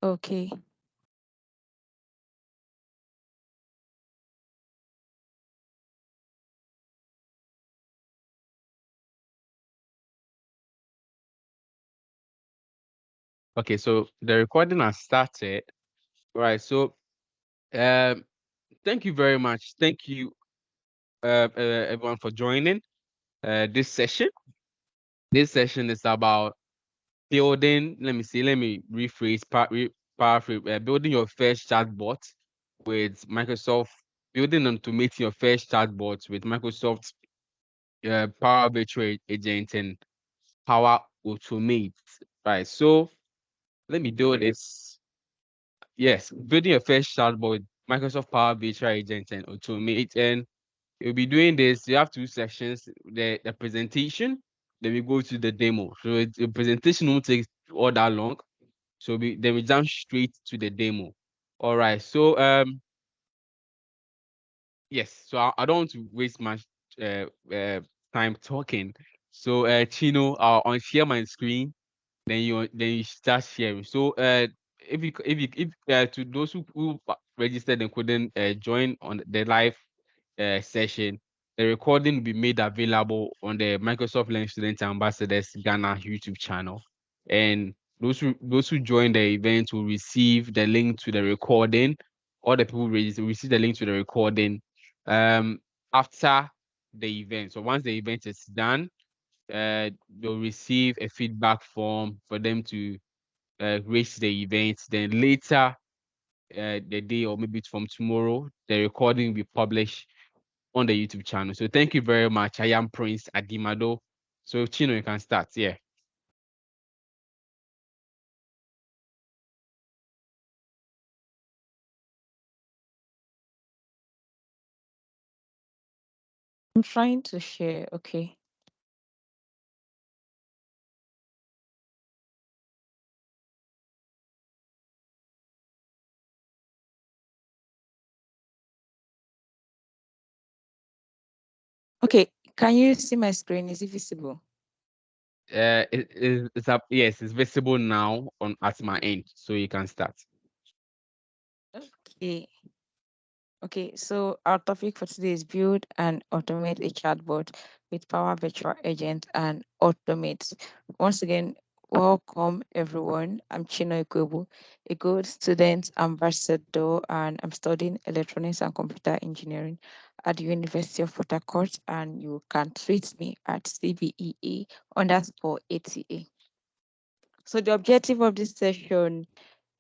Okay. Okay, so the recording has started. Right. So um thank you very much. Thank you everyone for joining this session. This session is about building, let me rephrase, paraphrase, building your first chatbot with Microsoft, building and automating your first chatbot with Microsoft Power Virtual Agent and Power Automate. Right. So let me do this. Yes, building your first chatbot with Microsoft Power Virtual Agent and Automate. And you'll be doing this. You have two sections: the presentation, then we go to the demo. So the presentation won't take all that long. So then we jump straight to the demo. All right. So yes. So I don't want to waste much uh, uh time talking. So Chino, I'll unshare my screen. Then you start sharing. So if to those who registered and couldn't join on the live session, the recording will be made available on the Microsoft Learn Student Ambassadors Ghana YouTube channel. And those who join the event will receive the link to the recording. All the people will receive the link to the recording um after the event. So once the event is done, they'll receive a feedback form for them to rate the event. Then later, the day or maybe from tomorrow, the recording will be published on the YouTube channel. So thank you very much. I am Prince Adimado. So Chino, you can start. Yeah. I'm trying to share. Okay. Okay. Can you see my screen? Is it visible? It's up. Yes, it's visible now on at my end, so you can start. Okay. Okay, so our topic for today is build and automate a chatbot with Power Virtual Agent and Automate. Once again, welcome everyone. I'm Chino Ikobu, a good student ambassador, and I'm studying electronics and computer engineering at the University of Port Harcourt, and you can tweet me at CBEA_ATA. So the objective of this session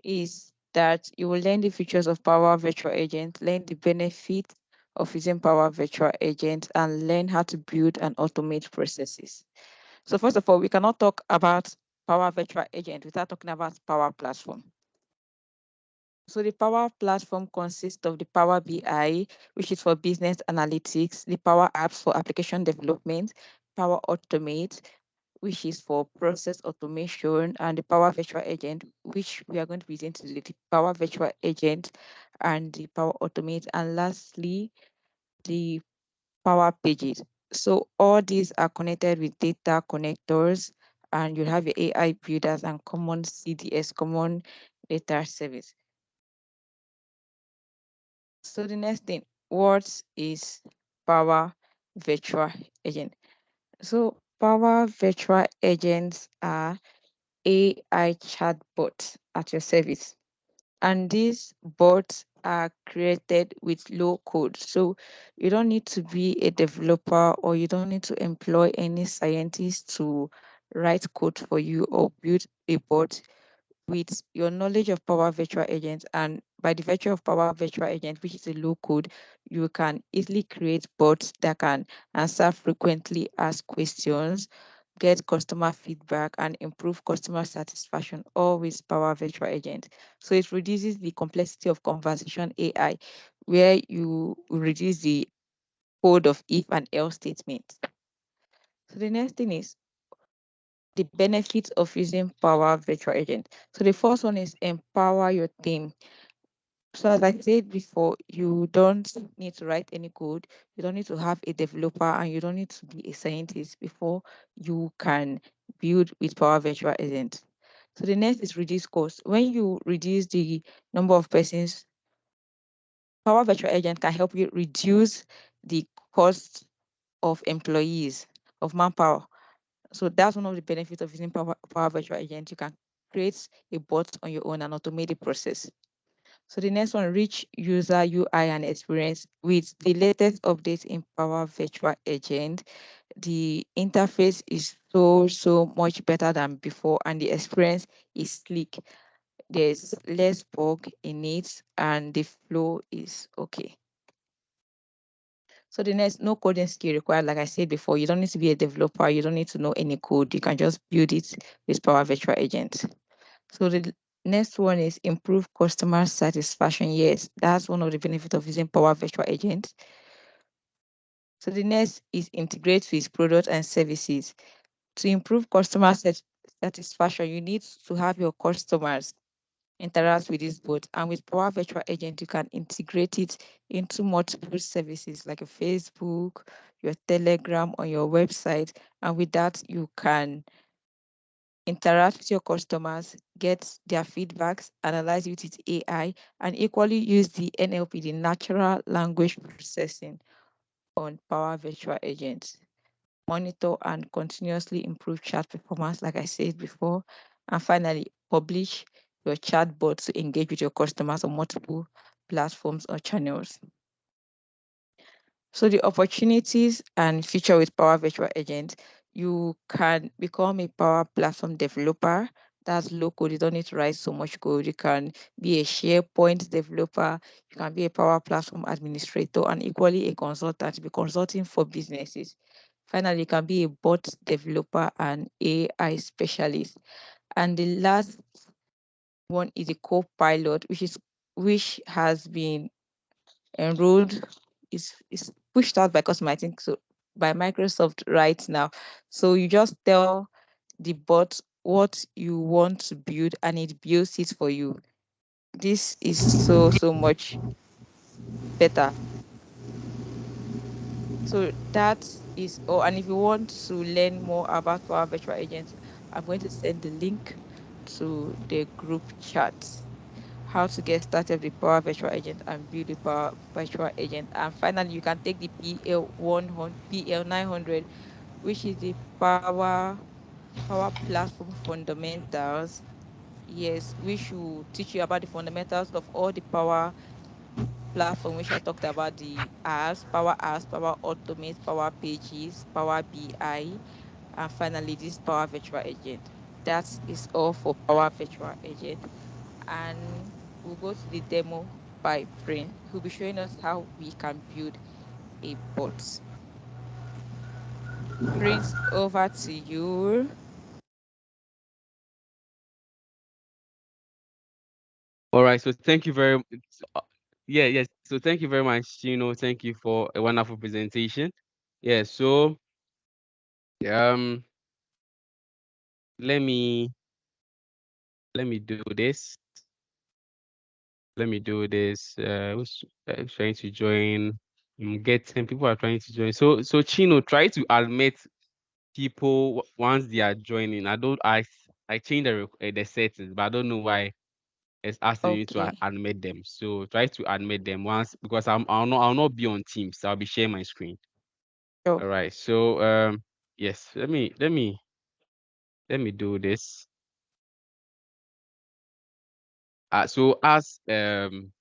is that you will learn the features of Power Virtual Agent, learn the benefits of using Power Virtual Agent, and learn how to build and automate processes. So first of all, we cannot talk about Power Virtual Agent without talking about Power Platform. So the Power Platform consists of the Power BI, which is for business analytics, the Power Apps for application development, Power Automate, which is for process automation, and the Power Virtual Agent, which we are going to present today, the Power Virtual Agent and the Power Automate, and lastly, the Power Pages. So all these are connected with data connectors, and you have your AI builders and common CDS, common data service. So the next thing, what is Power Virtual Agent? So Power Virtual Agents are AI chatbots at your service. And these bots are created with low code. So you don't need to be a developer or you don't need to employ any scientist to write code for you or build a bot. With your knowledge of Power Virtual Agent and by the virtue of Power Virtual Agent, which is a low code, you can easily create bots that can answer frequently asked questions, get customer feedback, and improve customer satisfaction, all with Power Virtual Agent. So it reduces the complexity of conversation AI, where you reduce the code of if and else statements. So the next thing is the benefits of using Power Virtual Agent. So the first one is empower your team. So as I said before, you don't need to write any code, you don't need to have a developer, and you don't need to be a scientist before you can build with Power Virtual Agent. So the next is reduce cost. When you reduce the number of persons, Power Virtual Agent can help you reduce the cost of employees, of manpower. So that's one of the benefits of using Power Virtual Agent. You can create a bot on your own and automate the process. So the next one, rich user UI and experience. With the latest updates in Power Virtual Agent, the interface is so much better than before, and the experience is sleek. There's less bug in it, and the flow is okay. So the next, no coding skill required. Like I said before, you don't need to be a developer. You don't need to know any code. You can just build it with Power Virtual Agent. So the next one is improve customer satisfaction. Yes, that's one of the benefits of using Power Virtual Agent. So the next is integrate with products and services. To improve customer satisfaction, you need to have your customers interact with this bot. And with Power Virtual Agent, you can integrate it into multiple services like your Facebook, your Telegram, or your website. And with that, you can interact with your customers, get their feedbacks, analyze it with AI, and equally use the NLP, the natural language processing, on Power Virtual Agents. Monitor and continuously improve chat performance, like I said before. And finally, publish your chatbot to engage with your customers on multiple platforms or channels. So the opportunities and future with Power Virtual Agent, you can become a Power Platform developer. That's low code. You don't need to write so much code. You can be a SharePoint developer. You can be a Power Platform administrator, and equally a consultant, be consulting for businesses. Finally, you can be a bot developer and AI specialist. And the last one is a co-pilot, which has been enrolled, is pushed out by customer, I think so, by Microsoft right now. So you just tell the bot what you want to build and it builds it for you. This is so much better. So that is all. And if you want to learn more about Power Virtual Agent, I'm going to send the link to the group chat. How to get started with Power Virtual Agent and build a Power Virtual Agent. And finally, you can take the PL100, PL900, which is the Power Platform Fundamentals. Yes, we should teach you about the fundamentals of all the Power Platform, which I talked about, the apps, Power Automate, Power Pages, Power BI, and finally this Power Virtual Agent. That is all for Power Virtual Agent. And we'll go to the demo by Prince, who'll be showing us how we can build a bot. Prince, over to you. All right. So thank you very yeah, yes. So thank you very much, Thank you for a wonderful presentation. Yeah, so um let me let me do this. Let me do this. Who's trying to join? I'm getting people are trying to join. So Chino, try to admit people once they are joining. I changed the settings, but I don't know why it's asking you to Okay, admit them. So try to admit them once because I'll not be on Teams. So I'll be sharing my screen. sure. All right. So yes, let me do this. So as Chino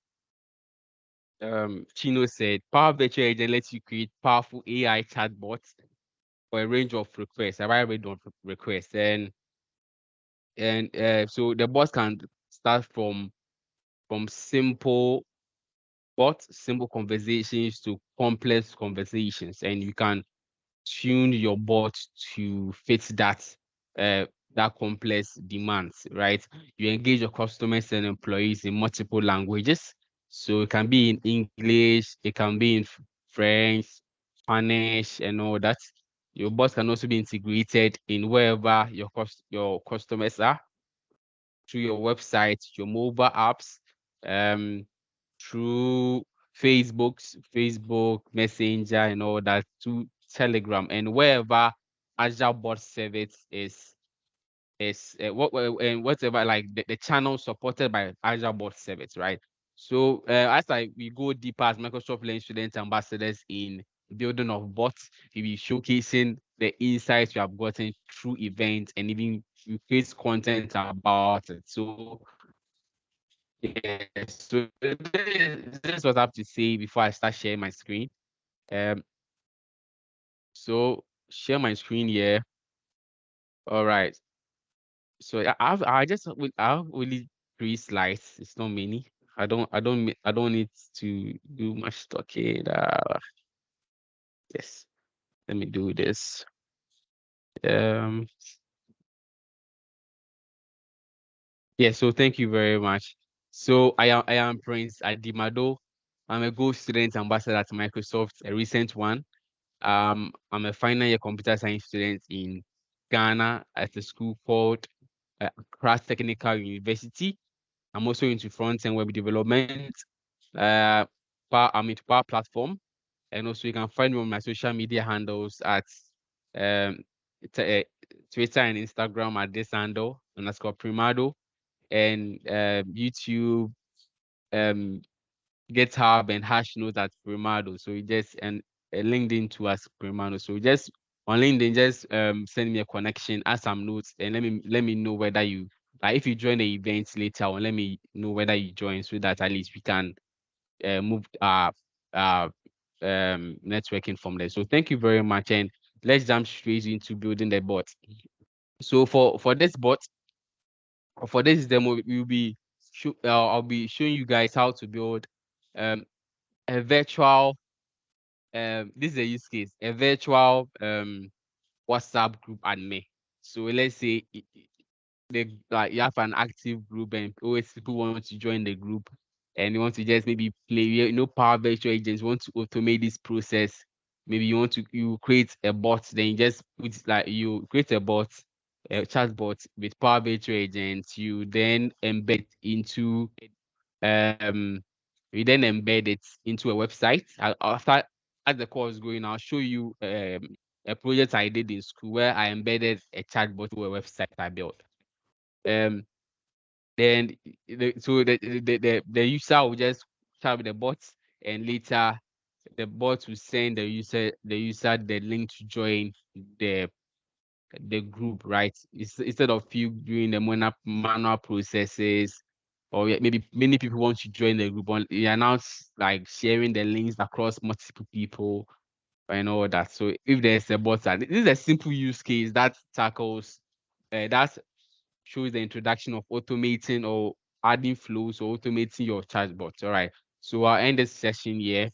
said, Power Virtual Agent lets you create powerful AI chatbots for a range of requests, a wide range of requests, and so the bots can start from simple conversations to complex conversations, and you can tune your bot to fit that complex demands, right? You engage your customers and employees in multiple languages. So it can be in English, it can be in French, Spanish, and all that. Your bot can also be integrated in wherever your customers are through your website, your mobile apps, um, through Facebook Messenger, and all that, to Telegram, and wherever Azure bot service is is what and whatever like the channel supported by Azure Bot Service, right? So as we go deeper as Microsoft Learn student ambassadors in building of bots, we'll be showcasing the insights we have gotten through events and even we create content about it. So yeah, so this is what I have to say before I start sharing my screen. Um, so share my screen here. All right. So I have only 3 slides. It's not many. I don't need to do much talking. Yes. Let me do this. Um yeah, so thank you very much. So I am Prince Adimado. I'm a Gold Student Ambassador at Microsoft, a recent one. I'm a final year computer science student in Ghana at a school called Accra Technical University. I'm also into front-end web development, uh, I'm into Power Platform, and also you can find me on my social media handles at um, t- uh, Twitter and Instagram at this handle _Primado, and YouTube, um, GitHub, and hash notes at Primado. So you just and LinkedIn to as Primado. So just on LinkedIn, just send me a connection, add some notes, and let me know whether you like if you join the events later on. Let me know whether you join so that at least we can move uh networking from there. So thank you very much, and let's jump straight into building the bot. So for this bot, for this demo, we'll be I'll be showing you guys how to build um a virtual this is a use case, a virtual WhatsApp group admin. So let's say like you have an active group and always people want to join the group and you want to just maybe play, Power Virtual Agents want to automate this process. Maybe you create a bot, then you just put like you create a bot, a chatbot with Power Virtual Agents. You then embed into um we then embed it into a website. After as the course going, I'll show you a project I did in school where I embedded a chatbot to a website I built. Um, then the user will just chat with the bot, and later the bot will send the user the link to join the the group, right? Instead of you doing the manual processes, or maybe many people want to join the group, you are now like sharing the links across multiple people and all that. So if there's a bot, this is a simple use case that tackles that shows the introduction of automating or adding flows or automating your chatbot. All right. So I'll end this session here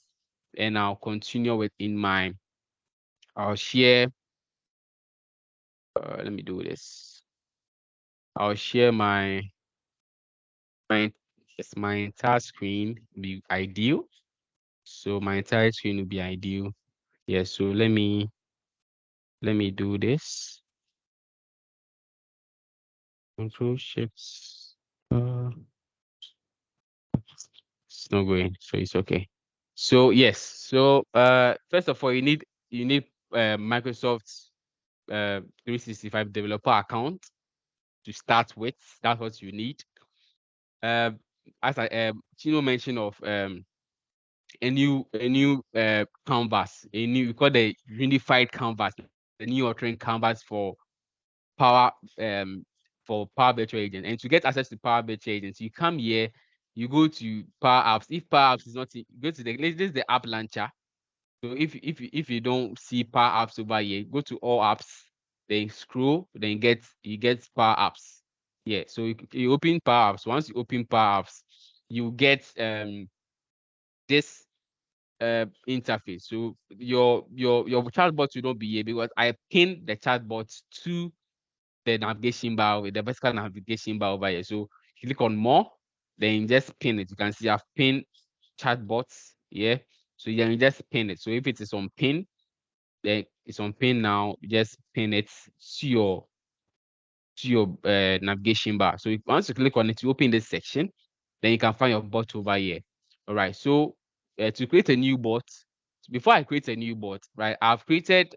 and I'll continue with I'll share. Let me do this. I'll share my my entire screen be ideal. So my entire screen will be ideal. Yeah. So let me do this. Control shifts. It's not going, so it's okay. So yes, so first of all, you need Microsoft 365 developer account to start with. That's what you need. Uh, as I Chino mentioned of a new canvas, a new we call the unified canvas, the new authoring canvas Power for Power Virtual Agent. And to get access to Power Virtual Agents, you come here, you go to Power Apps. If Power Apps is not, go to this is the app launcher. So if you don't see Power Apps over here, go to all apps, then scroll, then you get Power Apps. Yeah, so you open Power Apps. Once you open Power Apps, you get this interface. So your chatbot will not be here because I pinned the chatbot to the navigation bar with the vertical navigation bar over here. So click on more, then just pin it. You can see I've pinned chatbots. Yeah. So you can just pin it. So if it is on pin, then it's on pin now. You just pin it to your navigation bar. So once you click on it, you open this section, then you can find your bot over here. All right. So to create a new bot, before I create a new bot, right, I've created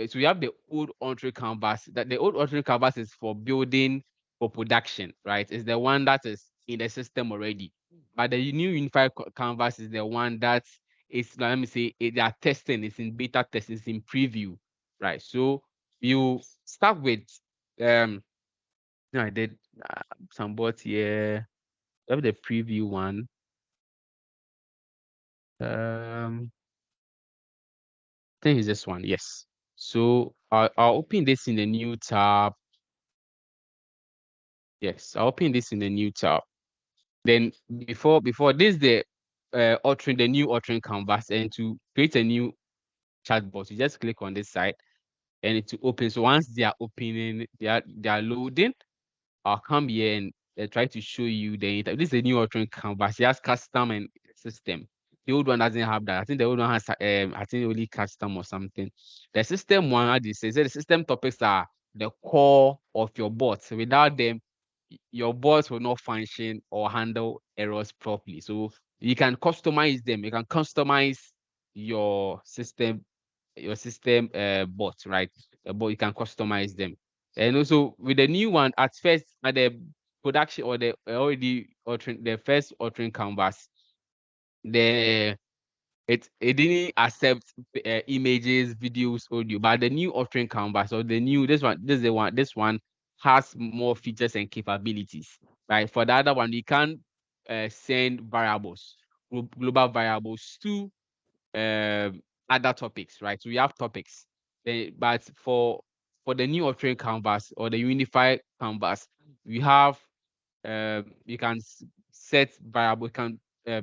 so we have the old entry canvas. That the old entry canvas is for building for production, right? It's the one that is in the system already. But the new unified canvas is the one that is, let me say, they are testing. It's in beta test. It's in preview, right? So you start with no, I did some bots here. I have the preview one. I think it's this one. Yes. So I'll open this in the new tab. Yes, I'll open this in the new tab. Then before this the the new authoring canvas, and to create a new chatbot, you just click on this side and it will open. So once they are opening, they are loading, I'll come here and try to show you the this is a new authoring canvas. It has custom and system. The old one doesn't have that. I think the old one has I think only custom or something. The system one, as they say, the system topics are the core of your bot. So without them, your bot will not function or handle errors properly. So you can customize them. You can customize your system, bot, right? But you can customize them. And also with the new one, at first, at the production or the already altering the first altering canvas, the it didn't accept images, videos, audio. But the new altering canvas or the new this one has more features and capabilities. Right. For the other one, you can send variables, global variables to other topics, right? So we have topics. But for the new altering canvas or the unified canvas, we have you can set variable, uh,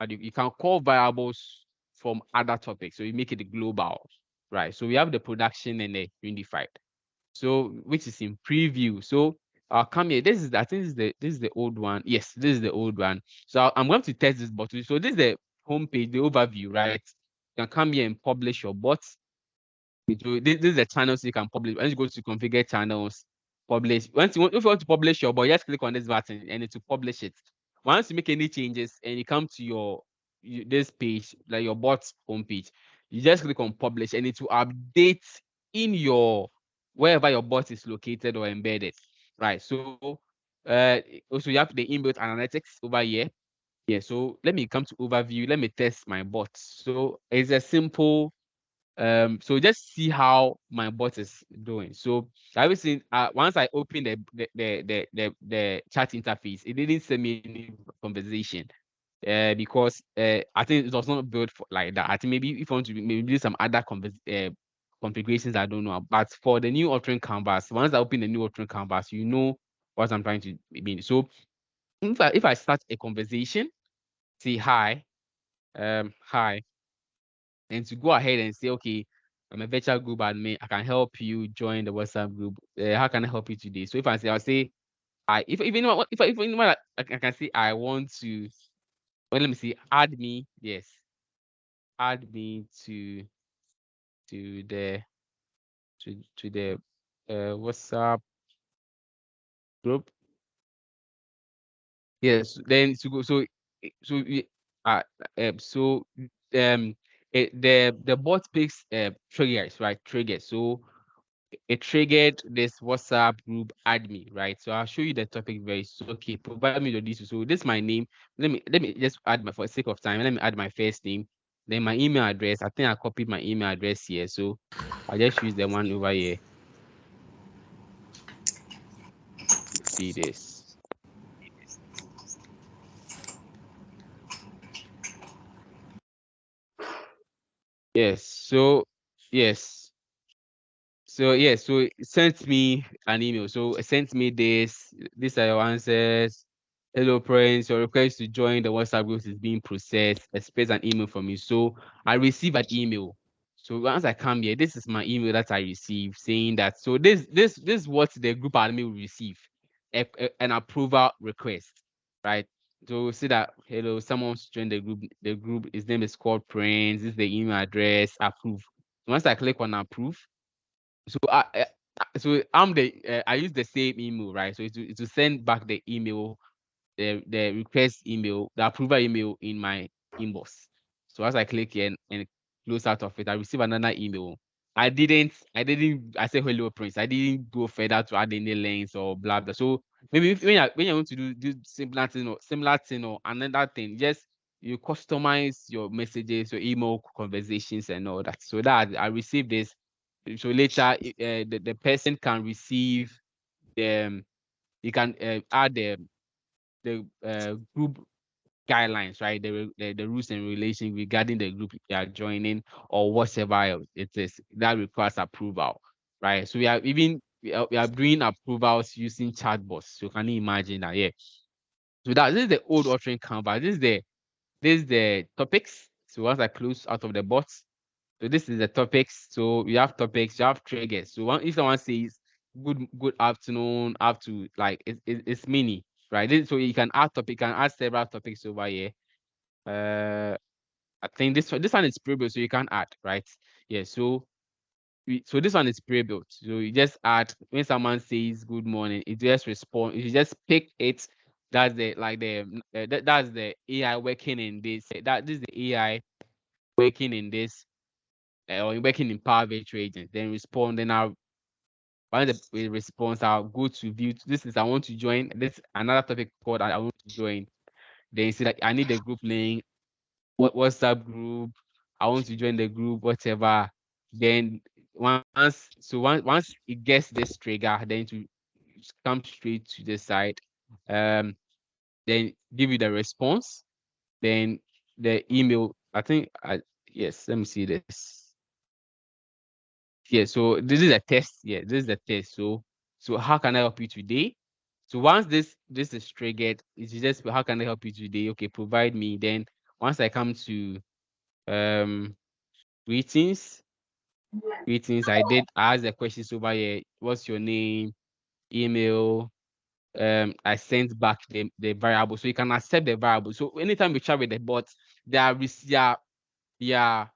you can call variables from other topics. So you make it global, right? So we have the production and the unified. So which is in preview. So I'll come here. This is I think this is the old one. Yes, this is the old one. So I'm going to test this bot. So this is the homepage, the overview, right? You can come here and publish your bot. This is the channels you can publish. Once you go to configure channels, publish. If you want to publish your bot, just click on this button and it will publish it. Once you make any changes and you come to this page, like your bot homepage, you just click on publish and it will update in your wherever your bot is located or embedded. Right. So also you have the inbuilt analytics over here. Yeah. So let me come to overview. Let me test my bot. So it's a simple so just see how my bot is doing. So I was saying once I opened the chat interface, it didn't send me any conversation. Because I think it was not built for like that. I think maybe if you want to maybe do some other configurations, I don't know. But for the new altering canvas, once I open the new altering canvas, you know what I'm trying to mean. So if I start a conversation, say hi, hi, and to go ahead and say, okay, I'm a virtual group admin. I can help you join the WhatsApp group. How can I help you today? So if I say, I'll say, if anyone, if anyone, I can say, I want to, well, let me see, add me, yes, add me to the to the WhatsApp group. Yes, then to go, so so uh, so the bot picks triggers, right? Triggers. So it triggered this WhatsApp group add me, right? So I'll show you the topic very soon. Okay, provide me your details. So this is my name. Let me just add my, for the sake of time, let me add my first name, then my email address. I think I copied my email address here. So I'll just use the one over here. You see this. Yes. So yes. So yes, so it sent me an email. So it sent me this. These are your answers. Hello, friends. Your request to join the WhatsApp group is being processed. Expect an email from you. So I received an email. So once I come here, this is my email that I received saying that. So this is what the group admin will receive, an approval request, right? So see that hello, someone's joined the group. The group, his name is called Prince. This is the email address. Approve. Once I click on approve, so I use the same email, right? So it will send back the email, the request email, the approval email in my inbox. So as I click here and close out of it, I receive another email. I said hello Prince. I didn't go further to add any lanes or blah blah. So maybe if, when you want to do similar thing or another thing, just you customize your messages, your email conversations and all that. So that I receive this. So later, the person can receive the you can add the group guidelines, right? The rules and regulations regarding the group you are joining or whatever else it is that requires approval, right? So we are doing approvals using chatbots. So can you imagine that? Yeah. So that this is the old authoring canvas. This is the topics. So once I close out of the bots, so this is the topics. So you have topics, you have triggers. So if someone says good afternoon, up to like it's mini, right? So you can add topic, you can add several topics over here. Uh, I think this one is pre-built, so you can add, right? Yeah. So this one is pre-built. So you just add when someone says good morning, it just respond. You just pick it. That's the like the that's the AI working in this. This is the AI working in this or working in Power Virtual Agent. Then respond. Then I'll find the response. I'll go to view. This is I want to join. This another topic called I want to join. Then you see that I need the group link. What WhatsApp group? I want to join the group, whatever. Then once it gets this trigger, then to come straight to the side. Um, then give you the response. Then the email. I think yes. Let me see this. Yeah, so this is a test. Yeah, this is a test. So how can I help you today? So once this is triggered, it's just how can I help you today? Okay, provide me. Then once I come to um greetings, I asked the questions over here. What's your name? Email. I sent back the variable. So you can accept the variable. So anytime you chat with the bot, they are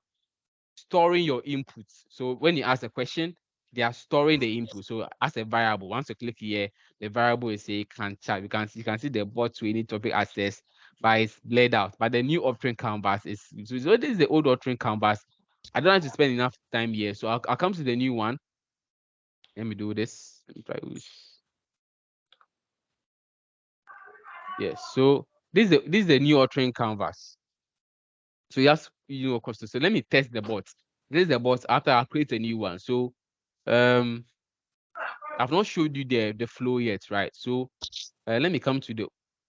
storing your inputs. So when you ask a question, they are storing the input. So as a variable, once you click here, the variable is say can chat. You can see the bot to any topic access, but it's blurred out. But the new authoring canvas is so this is the old authoring canvas. I don't have to spend enough time here. So I'll come to the new one. Let me do this. Let me try this. Yes. So this is the new authoring canvas. So you have question. So let me test the bot. This is the bot after I create a new one. So um I've not showed you the flow yet, right? So let me come to the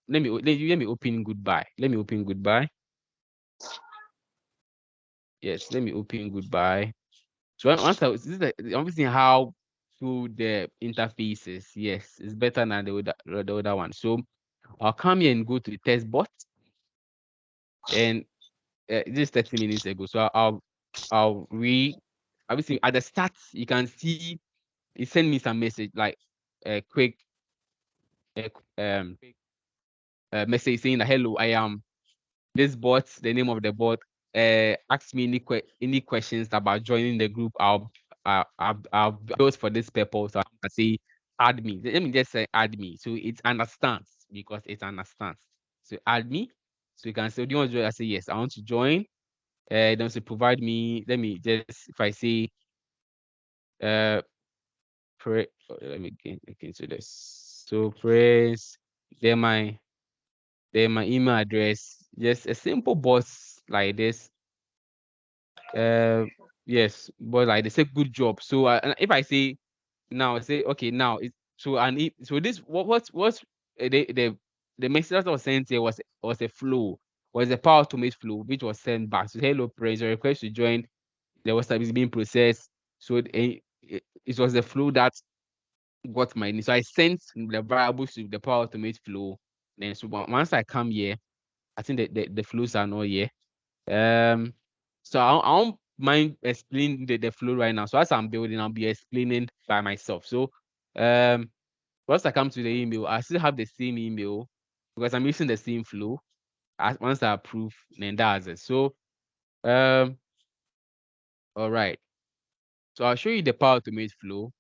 let me open goodbye. Let me open goodbye. Yes, let me open goodbye. So once this is obviously how to the interfaces. Yes, it's better than the other one. So I'll come here and go to the test bot, and this is 30 minutes ago. So I'll obviously at the start you can see it sent me some message like a quick uh, um message saying that hello, I am this bot, the name of the bot, ask me any questions about joining the group. I've built for this purpose. So I say add me. Let me just say add me. So it understands because it understands. So add me. So you can say, do you want to join? I say yes, I want to join. Then say provide me. Let me just if I say uh let me get into this. So press then my email address. Just a simple box like this. Uh, yes, but like they say, good job. So if I say now, I say okay now. So this what's the message that was sent here was a flow, was a Power Automate flow which was sent back. So hello, praise your request to join. The WhatsApp is being processed. So it was the flow that got my need. So I sent the variables to the Power Automate flow. Then so once I come here, I think the flows are not here. Um, so I won't mind explaining the flow right now. So as I'm building, I'll be explaining by myself. So once I come to the email, I still have the same email because I'm using the same flow. Once I approve, then that's it. So all right. So I'll show you the Power Automate flow.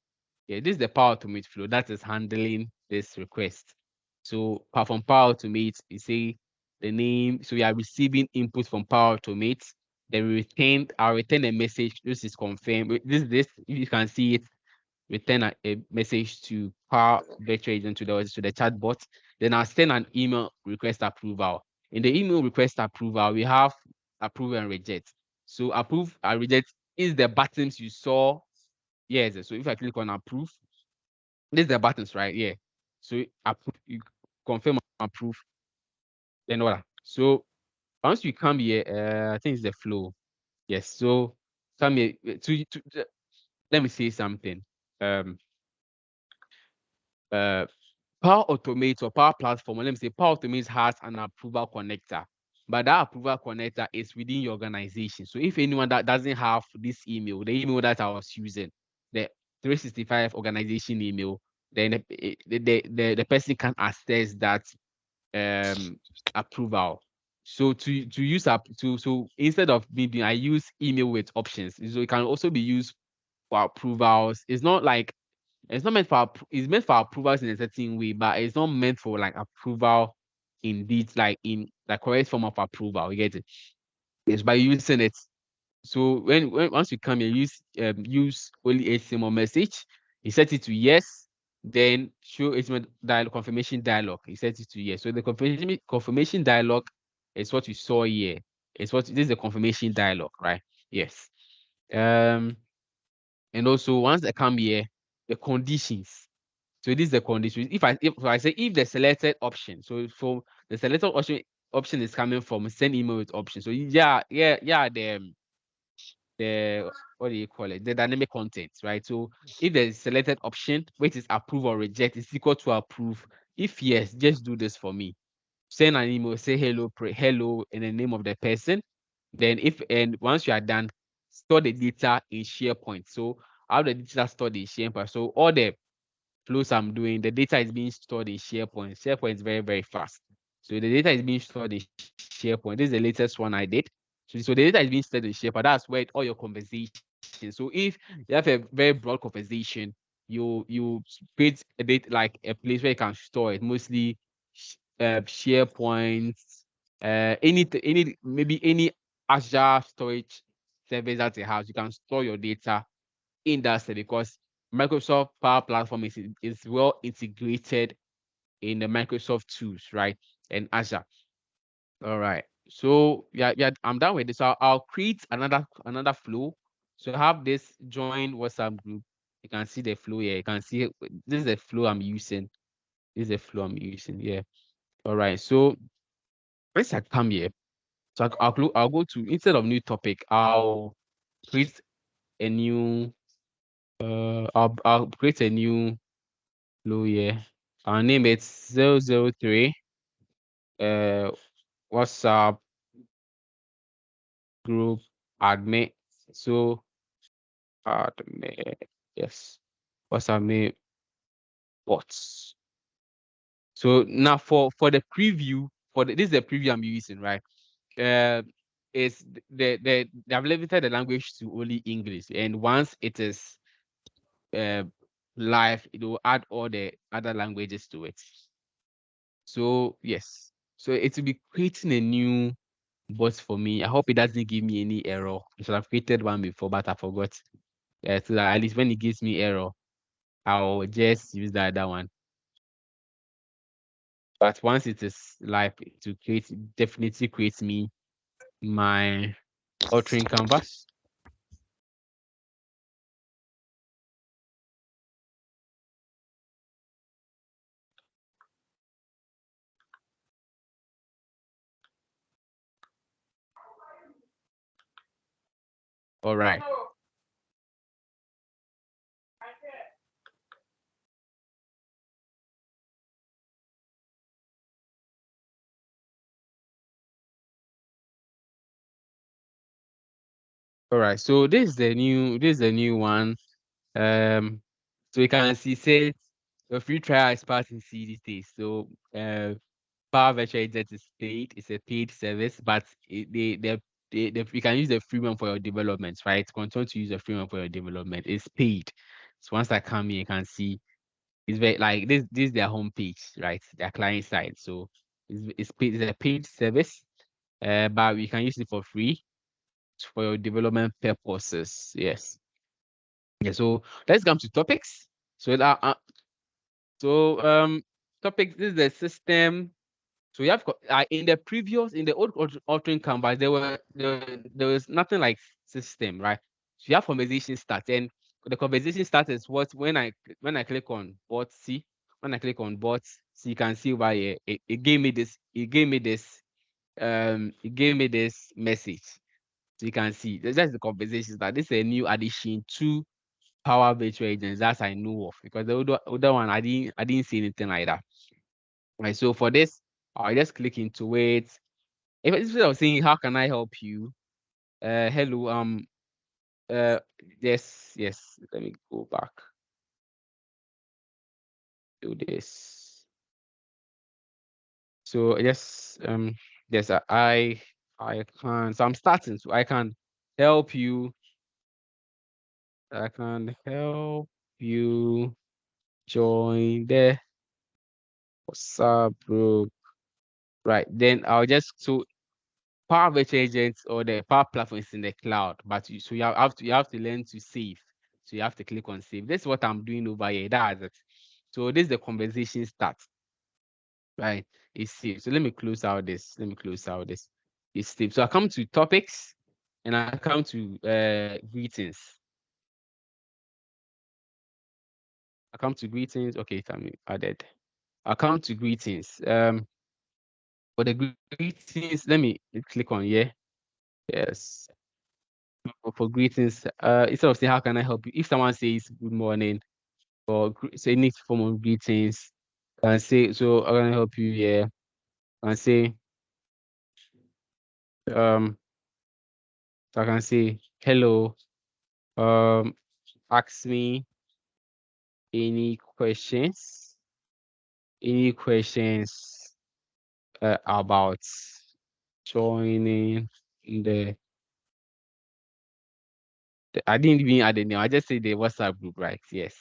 Yeah, this is the Power Automate flow that is handling this request. So from Power Automate, you say the name. So you are receiving input from Power Automate. then I'll return a message. This is confirmed. This you can see it, return a message to Power Virtual Agent to the chatbot. Then I'll send an email request approval. In the email request approval, we have approve and reject. So approve and reject is the buttons you saw. Yes. So if I click on approve, this is the buttons, right? Yeah. So approve, you confirm approve, then what? So once you come here, I think it's the flow. Yes. So come here let me say something. Um uh Power Automate or Power Platform, or let me say Power Automate has an approval connector, but that approval connector is within your organization. So if anyone that doesn't have this email, the email that I was using, the 365 organization email, then the person can access that approval. So to use up to so instead of I use email with options. So it can also be used for approvals. It's not meant for it's meant for approvals in a certain way, but it's not meant for like approval indeed, like in the correct form of approval. You get it? It's by using it. So when once you come here, use only HTML message. You set it to yes, then show HTML confirmation dialog. You set it to yes. So the confirmation dialog is what you saw here. This is the confirmation dialog, right? Yes. And also once I come here, the conditions. So this is the condition. If I say if the selected option, so for the selected option is coming from send email with option. So yeah, the what do you call it? The dynamic content, right? So if the selected option, which is approve or reject, is equal to approve. If yes, just do this for me. Send an email, say hello, hello in the name of the person. Then once you are done, store the data in SharePoint. So how the data stored in SharePoint. So all the flows I'm doing, the data is being stored in SharePoint. SharePoint is very, very fast. So the data is being stored in SharePoint. This is the latest one I did. So the data is being stored in SharePoint. That's where all your conversations. So if you have a very broad conversation, you create a data like a place where you can store it, mostly SharePoint, any maybe any Azure storage service that you have, you can store your data in that set because Microsoft Power Platform is well integrated in the Microsoft tools, right? And Azure. All right. So yeah, I'm done with this. I'll create another flow. So I have this join WhatsApp group. You can see the flow here. You can see this is the flow I'm using. This is the flow I'm using. Yeah. All right. So once I come here, so I'll go to instead of new topic, I'll create a new I'll create a new flow here. I'll name it 003 WhatsApp group admin. So admin, yes. WhatsApp admin bots. So now for the preview, this is the preview I'm using, right? Uh is they've limited the language to only English. And once it is uh live, it will add all the other languages to it. So yes. So it will be creating a new bot for me. I hope it doesn't give me any error. I should have created one before, but I forgot. So that at least when it gives me error, I'll just use the other one. But once it is live, to create definitely creates me my altering canvas. All right. All right. So this is the new one. So you can see say your free trial expires in these days. So Power Virtual Agent is paid. It's a paid service, but you can use the free one for your development, right? Continue to use the free one for your development. It's paid. So once I come here, you can see it's very like this. This is their homepage, right? Their client side. So it's paid. It's a paid service, but we can use it for free. for your development purposes. Yes. Yeah. So let's come to topics. So that topics. This is the system. So you have in the previous, in the old altering canvas, there was nothing like system, right? So you have conversation start, and the conversation start is what when I click on bot C, when I click on bot, so you can see why it gave me this, it gave me this message. So you can see that's the conversation start. This is a new addition to Power Virtual Agents that I know of, because the older one I didn't see anything like that. Right. So for this, I just click into it. If instead of saying how can I help you, hello, yes, let me go back to this. So yes, yes, I can. So I'm starting. So I can help you. I can help you join the WhatsApp group. Right. Then I'll just so Power Virtual Agents or the Power Platform is in the cloud, but so you have to learn to save. So you have to click on save. This is what I'm doing over here. That's it. So this is the conversation start, right? It's saved. So let me close out this. Let me close out this. It's saved. So I come to topics, and I come to greetings. I come to greetings. Okay, tell me added. I come to greetings. For the greetings, let me click on here. Yes. For greetings, instead of saying how can I help you, if someone says good morning or say any form of greetings, and say so how can I help you here, and say so I can say hello, ask me any questions, any questions about joining the, I didn't even add the name, I just say the WhatsApp group, right? Yes,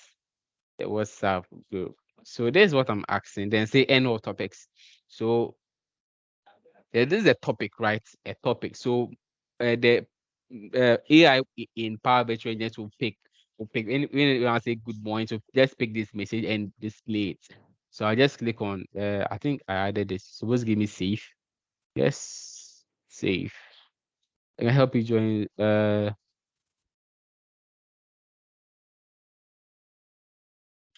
the WhatsApp group. So this is what I'm asking. Then say any of topics. So this is a topic, right? A topic. So the AI in Power Virtual Agents will pick when I say good morning, so just pick this message and display it. So I just click on I think I added this. Suppose give me save. Yes, save. I can help you join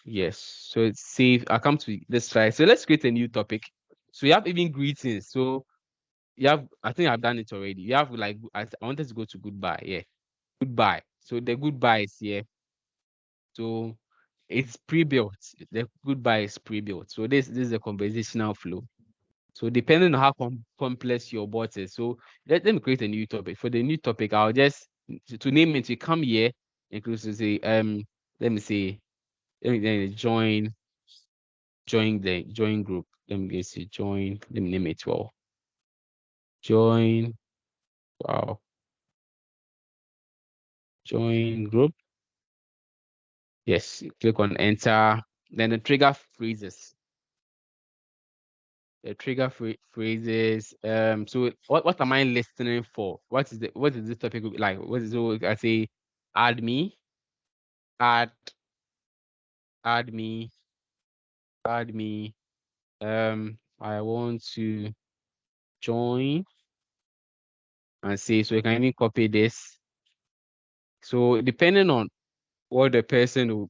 yes. So it's save. I come to this try. So let's create a new topic. So you have even greetings. So you have, I think I've done it already. You have like I wanted to go to goodbye. Yeah. Goodbye. So the goodbye is here. So it's pre-built. The goodbye is pre-built. So this is a conversational flow. So depending on how complex your bot is. So let me create a new topic. For the new topic, I'll just to name it, you come here and to say let me say let me join the join group. Let me say join, let me name it well. Join wow. Join group. Yes, click on enter. Then the trigger freezes. The trigger phrases. So what am I listening for? What is this topic like? What is so I say add me, add, add me, add me. I want to join and say so you can even copy this. So depending on what the person will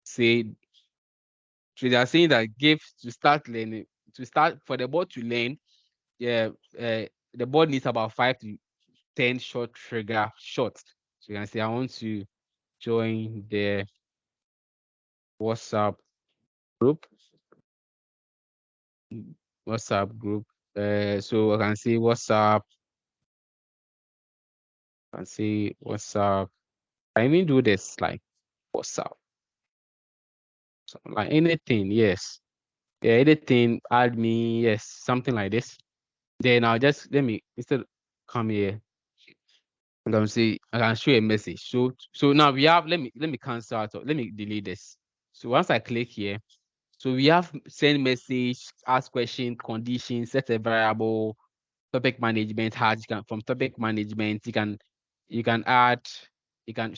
say, so they are saying that give to start learning, to start for the board to learn, yeah, the board needs about 5 to 10 short trigger shots. So you can say I want to join the WhatsApp group. WhatsApp group. So I can say WhatsApp. I can say WhatsApp. I mean do this like WhatsApp. So, like anything, yes. Yeah, anything, add me, yes, something like this. Then I'll just let me instead come here. I'm gonna say I can show a message. So now we have let me cancel out let me delete this. So once I click here, so we have send message, ask question, condition, set a variable, topic management, how you can from topic management, you can you can add, you can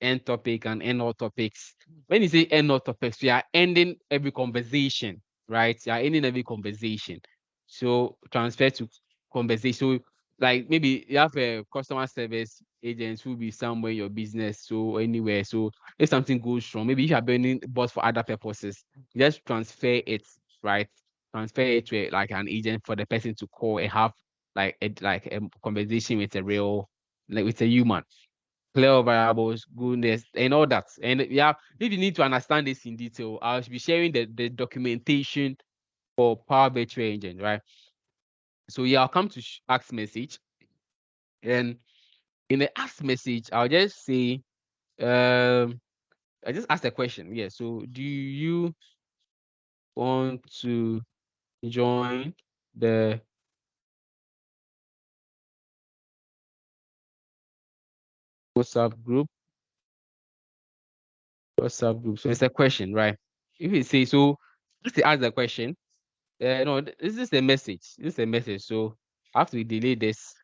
end topic and end all topics. When you say end all topics, you are ending every conversation, right? You are ending every conversation. So transfer to conversation. So like maybe you have a customer service agent who will be somewhere in your business, so anywhere. So if something goes wrong, maybe if you are building bots for other purposes, just transfer it, right? Transfer it to like an agent for the person to call and have like a conversation with a real, like with a human, clear variables, goodness, and all that. And yeah, if you need to understand this in detail, I'll be sharing the documentation for Power Virtual Engine, right? So yeah, I'll come to ask message, and in the ask message, I'll just say, I just ask a question. Yeah. So do you want to join the WhatsApp group? WhatsApp group. So it's a question, right? If you say so, just to ask the question. No, this is a message. This is a message. So I have to delete this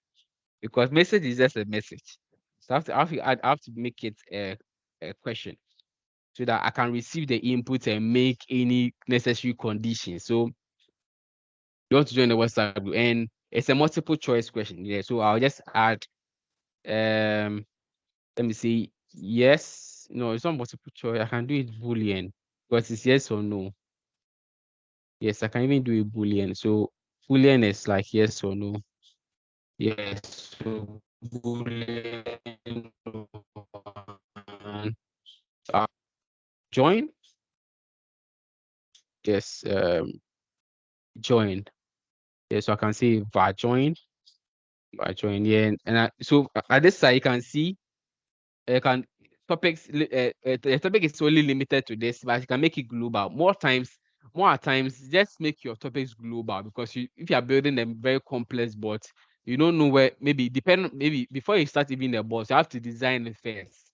because message is just a message. So I have to make it a question so that I can receive the input and make any necessary conditions. So you want to join the WhatsApp group, and it's a multiple choice question. Yeah. So I'll just add let me see, yes. No, it's not multiple choice. I can do it Boolean because it's yes or no. Yes, I can even do a Boolean. So Boolean is like yes or no. Yes, so Boolean one. Uh, join. Yes, join. Yes, so I can say var join. Var join. Yeah, and so at this side you can see you can the topic is only limited to this, but you can make it global. More at times, just make your topics global because if you are building a very complex bot, you don't know where maybe before you start even the bot, you have to design it first.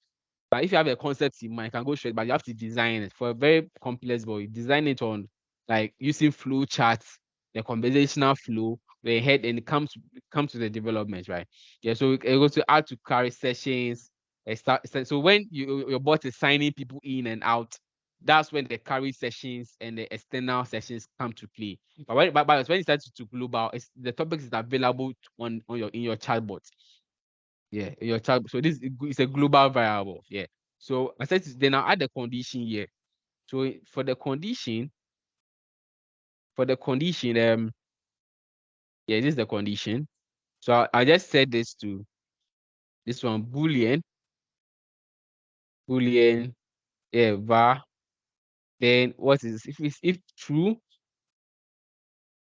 But if you have a concept in mind, you can go straight, but you have to design it for a very complex bot. You design it on like using flow charts, the conversational flow, the head, and it comes to the development, right? Yeah, so it goes to add to carry sessions. So when your bot is signing people in and out, that's when the carry sessions and the external sessions come to play. But when it starts to global, the topics is available on your in your chatbot. Yeah, in your chat. So this is a global variable. Yeah. So I said then I'll add the condition here. So for the condition, yeah, this is the condition. So I just set this to this one boolean, yeah, var. Then what is if true?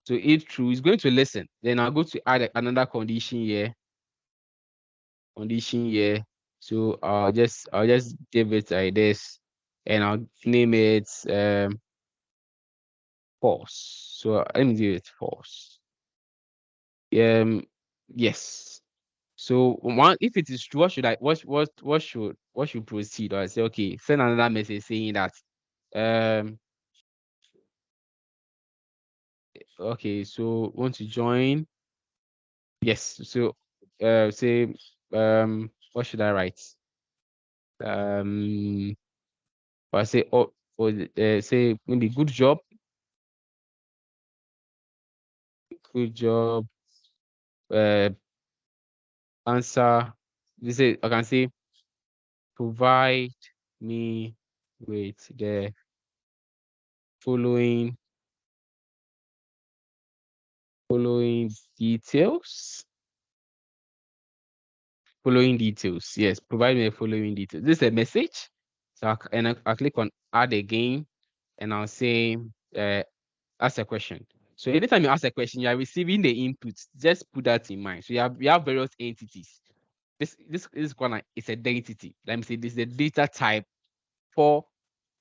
So if true, it's going to listen. Then I'll go to add another condition here. Condition here. So I'll just give it like this, and I'll name it false. So let me do it false. Yes. So one, if it is true, what should I what should proceed? Or I say okay, send another message saying that um okay, so want to join. Yes. So say what should I write? Um or I say or say maybe good job, uh answer. This is I can say provide me with the following following details. Following details. Yes, provide me the following details. This is a message. So I click on add again, and I'll say ask a question. So anytime you ask a question, you are receiving the input. Just put that in mind. So you have various entities. This one is a density. Let me say this is the data type for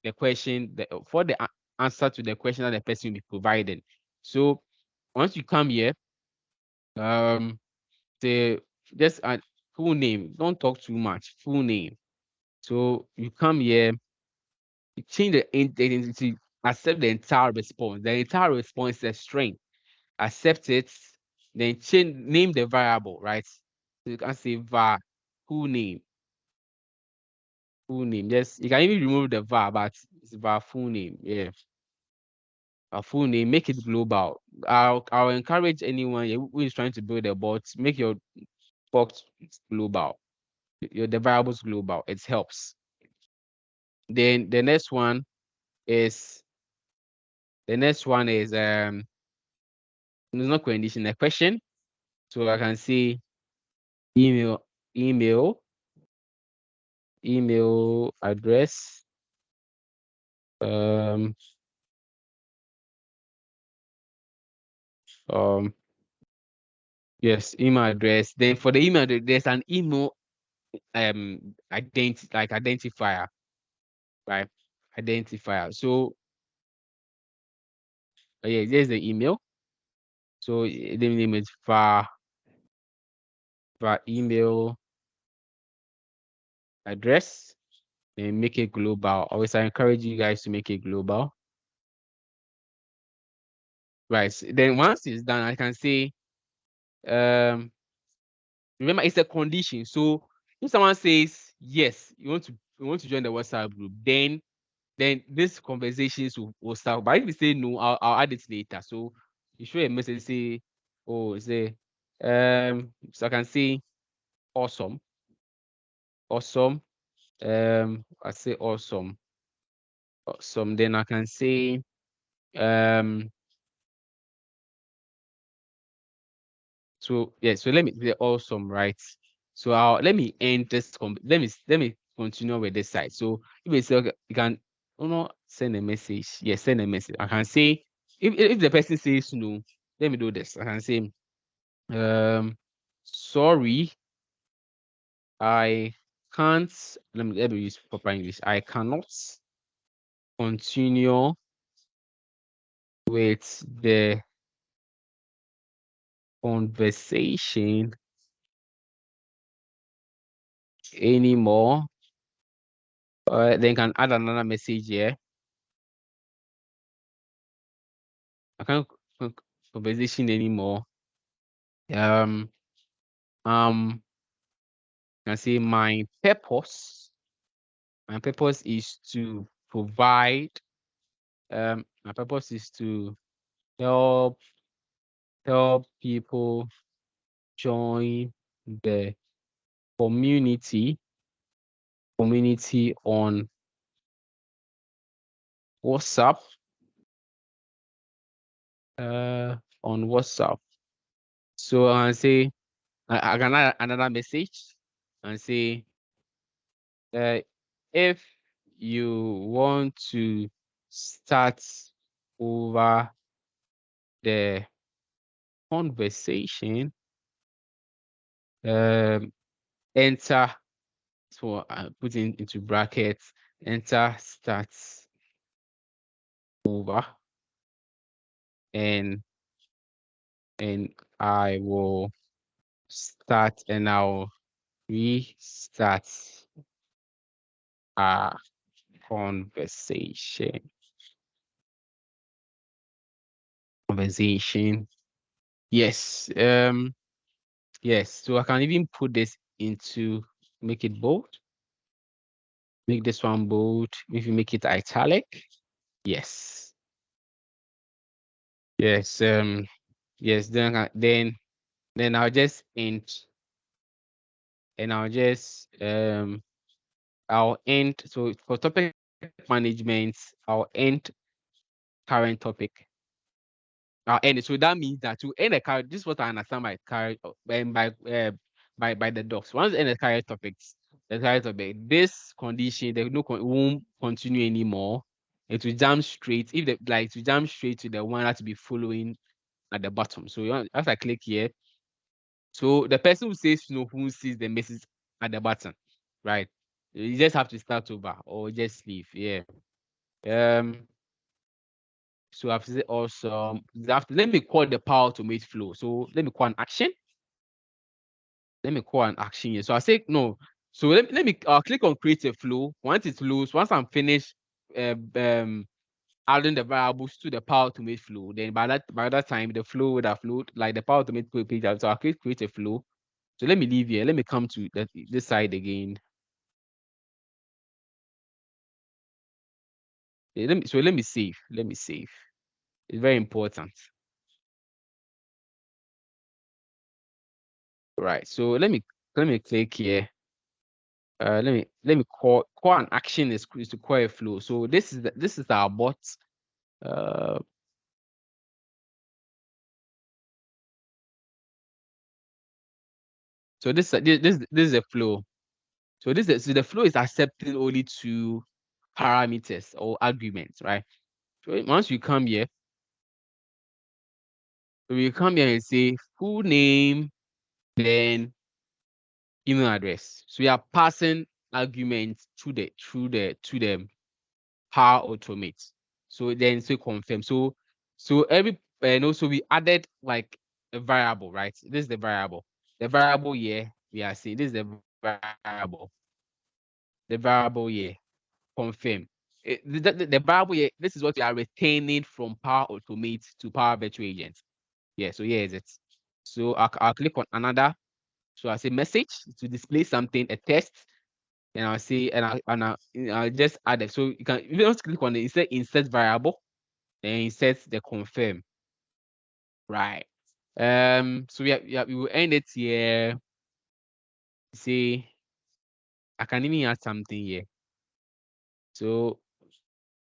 the question, for the answer to the question that the person will be providing. So once you come here, um, the just add full name. Don't talk too much. Full name. So you come here, you change the identity, accept the entire response. The entire response is a string. Accept it, then change name the variable, right? So you can say var full name. Full name. Just you can even remove the var, but it's var full name. Yeah. A full name, make it global. I'll encourage anyone who is trying to build a bot, make your bot global. The variables global. It helps. Then is the next one is there's no condition, a question. So I can say email, email, email address, um, um, yes, email address. Then for the email, there's an email identifier, right? Identifier. So yeah, there's the email. So the name is var email address. Then make it global. Always, I encourage you guys to make it global. Right. Then once it's done, I can say, remember it's a condition. So if someone says yes, you want to join the WhatsApp group, then these conversations will start. But if you say no, I'll add it later. So you show a message, say, oh, say, so I can say awesome, awesome. I say awesome, awesome. Then I can say, um, so yeah, so let me say awesome, right? So let me end this. Let me continue with this side. So if you say okay, you can, send a message. Yes, send a message. I can say if the person says no, let me do this. I can say, sorry, I can't. Let me use proper English. I cannot continue with the conversation anymore. Then can add another message here. I can't conversation anymore. Um, can say my purpose is to provide. My purpose is to help people join the community on WhatsApp. On WhatsApp. So I say I can add another message and say, if you want to start over the conversation, um, enter. So I put into brackets, enter starts over, and I will start and I'll restart our conversation. Conversation. Yes. Yes. So I can even put this into, make it bold. Make this one bold. If you make it italic. Yes. Yes. Yes. Then I'll just end, and I'll end. So for topic management, I'll end current topic. I'll end it. So that means that to end a current, this is what I understand by current, by the docs. Once you end the current topics, the current topic, this condition, there no won't continue anymore. It will jump straight. If the like to jump straight to the one that to be following at the bottom. So as I click here, so the person who says no, who sees the message at the bottom, right? You just have to start over or just leave. Yeah. Um. So I've said also, let me call the Power Automate flow. So let me call an action. Let me call an action here. So I say no. So let me click on create a flow. Once it's loose, once I'm finished adding the variables to the Power Automate flow, then by that time the flow would have flowed like the Power Automate page. So I'll create a flow. So let me leave here. Let me come to this side again. Let me save. Let me save. It's very important. Right. So let me click here. Let me call an action is to call a flow. So this is our bot. Uh, so this is a flow. So the flow is accepting only two parameters or arguments, right? So once you come here, so you come here and say full name, then email address. So you are passing arguments to the Power Automate. So then say confirm. So every and also we added like a variable, right? This is the variable. The variable here we are saying this is the variable. The variable here confirm. The variable here, this is what we are retaining from Power Automate to Power Virtual Agent. Yeah, so here is it. So I'll click on another. So I say message to display something, a text, and I'll say I'll just add it. So you can if you just click on it, it says insert variable, then insert the confirm. Right. So we will end it here. See, I can even add something here. So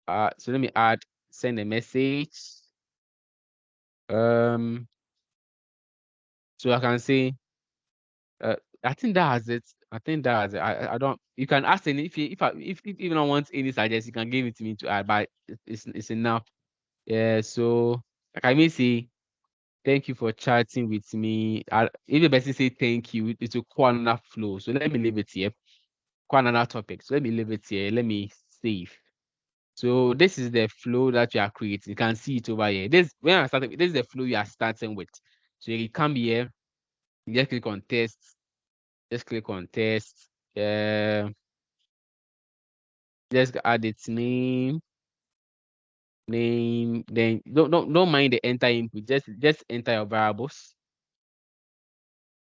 so let me add send a message. Um so I can say I think that has it. I think that has it. I don't you can ask any if you don't want any suggestions, you can give it to me to add, but it's enough. Yeah, so I can even say thank you for chatting with me. If the person say thank you, it will call another flow. So let me leave it here. Call another topic. So let me leave it here. Let me save. So this is the flow that you are creating. You can see it over here. This when I started, this is the flow you are starting with. So you come here, you just click on test. Just click on test. Just add its name. Then don't mind the enter input. Just enter your variables.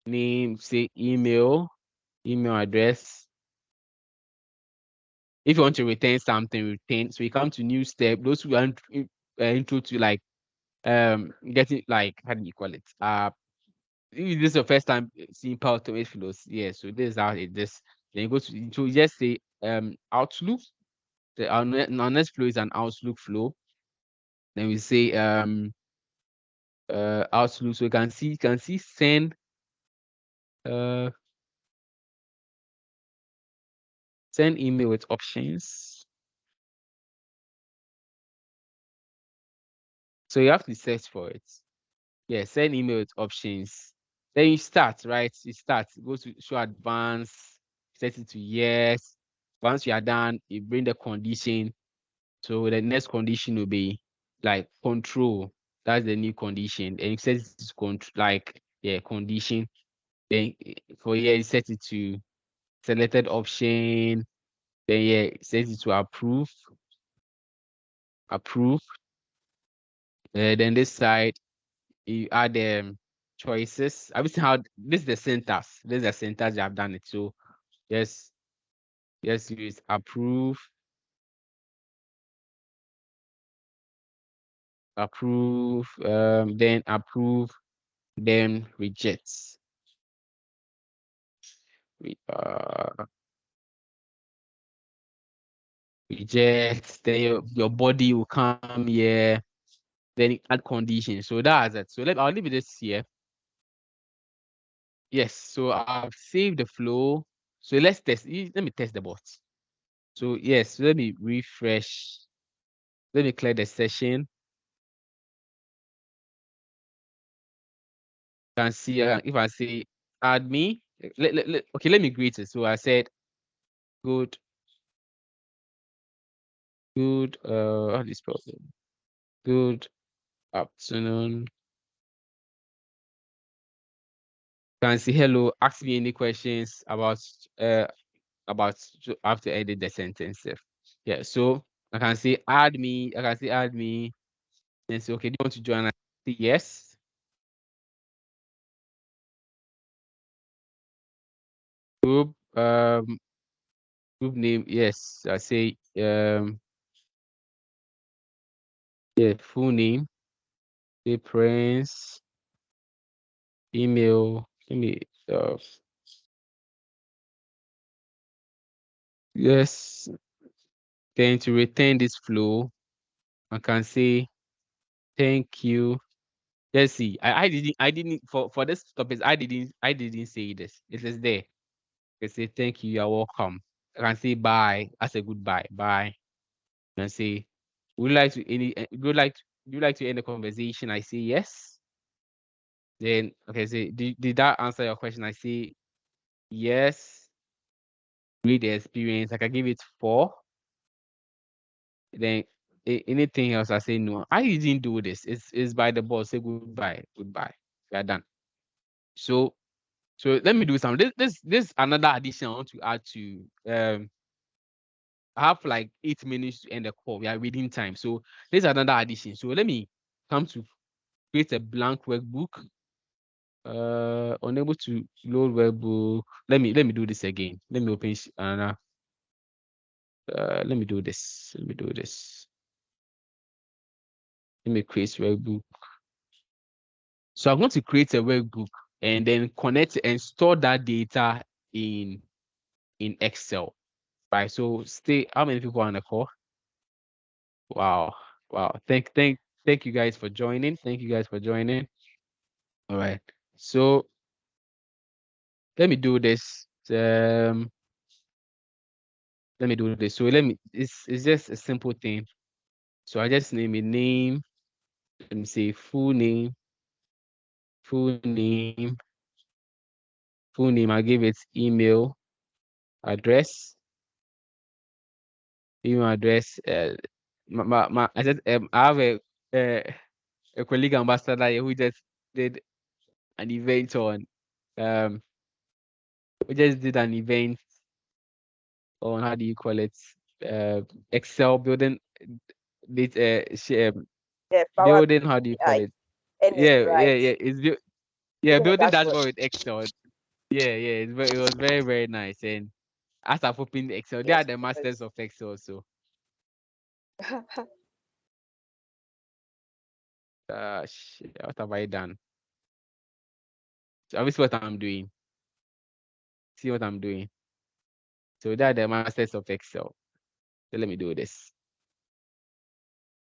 Name, say email address. If you want to retain something, retain. So you come to new step. Those who are intro to like getting like how do you call it? If this is your first time seeing Power Automate flows, yeah. So this is how it just then you go to so you just say Outlook. Our next flow is an Outlook flow. Then we say Outlook. So you can see uh send email with options. So you have to search for it. Yeah, send email with options. Then you start, right? You start, go to show advance, set it to yes. Once you are done, you bring the condition. So the next condition will be like control. That's the new condition. And you set it to condition. Then for here, you set it to selected option. Then yeah, set it to approve. Approve. Then this side, you add choices. I seen how this is the syntax. This is the syntax you have done it. So yes, use approve, then approve, then reject. Uh, Reject. Then your body will come here. Then add conditions. So that's it. So I'll leave this here. Yes. So I've saved the flow. So let's test. Let me test the bot. So yes, let me refresh. Let me clear the session. Can see if I say add me. Okay, let me greet it. So I said good, how do you spell it? Good afternoon. Can see hello. Ask me any questions I have to edit the sentence. Yeah, so I can say add me. I can say add me. And say okay, do you want to join? I say yes. Group group name, yes. I say yeah, full name, say Prince, email, let me yes. Then to retain this flow, I can say thank you. Let's see. I didn't for this topic, I didn't say this. It is there. I say thank you, you're welcome. I can say bye as a goodbye. Bye. And say, would you like to would you like to end the conversation? I say yes. Then okay, say did that answer your question? I say yes. Read the experience. I can give it 4. Then anything else, I say no. I didn't do this. It's by the boss. Say goodbye. Goodbye. We are done. So let me do some. This another addition I want to add to I have like 8 minutes to end the call. We are reading time. So there's another addition. So let me come to create a blank workbook. Unable to load workbook. Let me do this again. Let me open another. Let me do this. Let me do this. Let me create workbook. So I'm going to create a workbook and then connect and store that data in Excel. Right. So stay. How many people are on the call? Wow. Wow. Thank you guys for joining. Thank you guys for joining. All right. So let me do this. Let me do this. So it's just a simple thing. So I just name a name. Let me say full name, full name, full name. I give it email address, email address. I said I have a colleague ambassador here who just did an event on um we just did an event on how do you call it Excel building this Yeah, Power building, how do you call BI. it? Any Yeah, right. yeah. Yeah, Building a building dashboard. dashboard with Excel. Yeah, yeah. It was very, very nice. And as I've opened Excel, they are Yes, the it masters was. of Excel. So what have I done? So obviously what I'm doing. See what I'm doing. So they are the masters of Excel. So let me do this.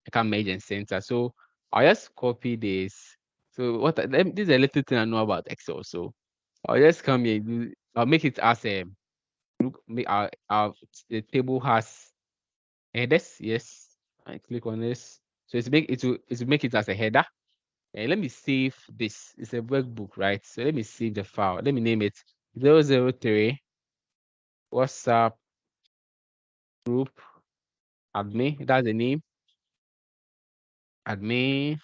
I can merge and center. So I'll just copy this. So this is a little thing I know about Excel. So I'll just come here. I'll make it as a look. The table has headers. Yes, I click on this. So it's make it as a header. And let me save this. It's a workbook, right? So let me save the file. Let me name it 003 WhatsApp group admin. That's the name. Admin.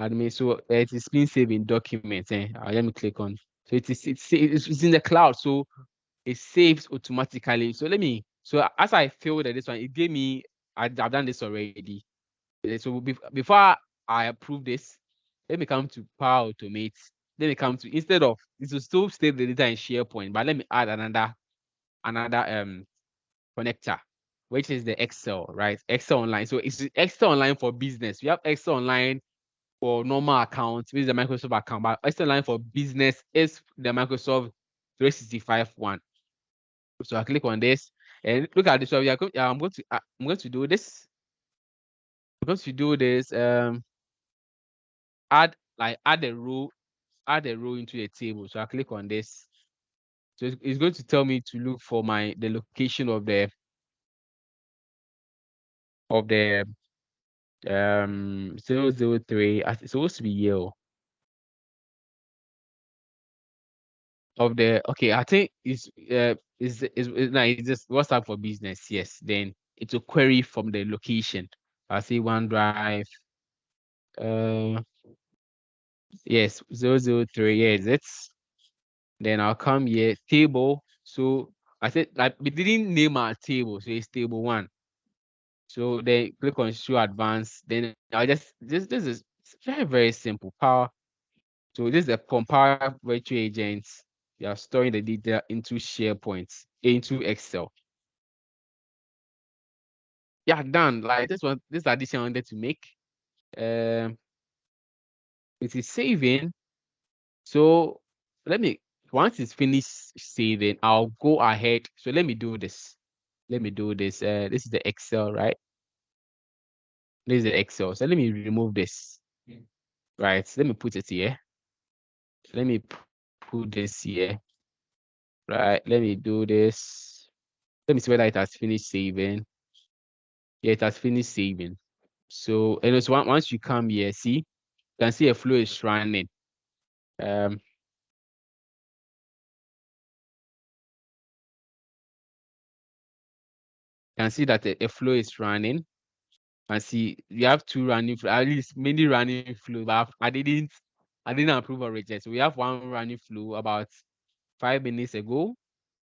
Admin. So it is being saved in documents. Let me click on. So it's in the cloud. So it saves automatically. So so as I filled this one, it gave me, I've done this already. So before I approve this, let me come to Power Automate. Let me come to, instead of, it will still save the data in SharePoint, but let me add another connector, which is the Excel, right? Excel Online. So it's Excel Online for business. We have Excel Online for normal accounts, which is the Microsoft account, but Excel Online for business is the Microsoft 365 one. So I click on this and look at this. So I'm going to do this. I'm going to do this. Add a row into a table. So I click on this. So it's going to tell me to look for the location of the 003. It's supposed to be yellow of the, okay, I think no, it's just WhatsApp for business. Yes, then it's a query from the location. I see OneDrive. Uh yes, 003. Yes, it's, then I'll come here, table. So I said, like, we didn't name our table, so it's table 1. So then click on show advanced. Then I'll this is very, very simple. Power. So this is a compare virtual agents. You are storing the data into SharePoint, into Excel. Yeah, done. Like this addition I wanted to make. Um, it is saving. So let me once it's finished saving, I'll go ahead. So let me do this. Let me do this. This is the Excel, right? This is the Excel. So let me remove this. Right. Let me put it here. Let me put this here. Right. Let me do this. Let me see whether it has finished saving. Yeah, it has finished saving. So and also once you come here, see, you can see a flow is running. Um, you can see that a flow is running. And see, we have two running flow, at least many running flow, but I didn't approve or reject. So we have one running flow about 5 minutes ago.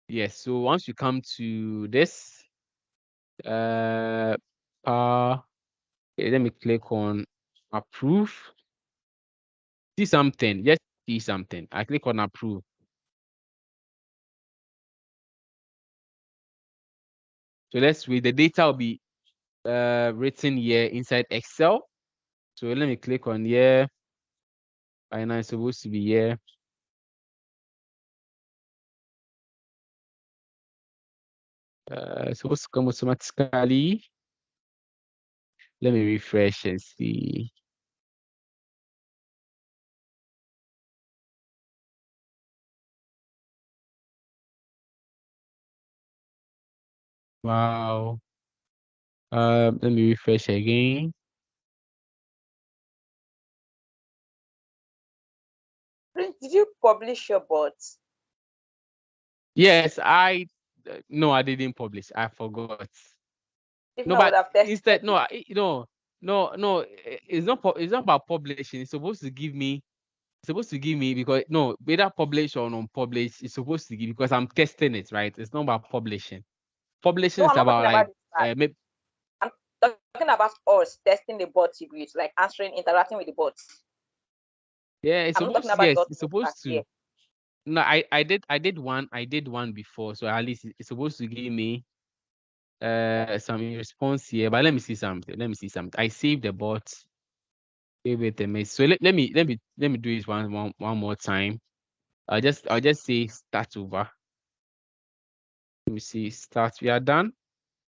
Yes. So once you come to this, uh, okay, let me click on approve. See something. Just see something. I click on approve. So let's wait. The data will be written here inside Excel. So let me click on here. And I'm supposed to be here. It's supposed to come automatically. Let me refresh and see. Wow. Let me refresh again. Prince, did you publish your bots? Yes, no, I didn't publish. I forgot. If No, not, I would but have tested instead, it. it's not about publishing. It's supposed to give me because no, whether publish or non-publish, it's supposed to give because I'm testing it, right? It's not about publishing. Publishing No, is I'm not about talking like about the start. maybe, I'm talking about us testing the bots you use, like answering, interacting with the bots. yeah, it's I'm not talking supposed to, about yes, the it's automated part supposed here. to. No, I did one before, so at least it's supposed to give me some response here. But let me see something. Let me see something. I saved the bot, gave it a mess. So let me do this one more time. I'll just say start over. Let me see. Start. We are done.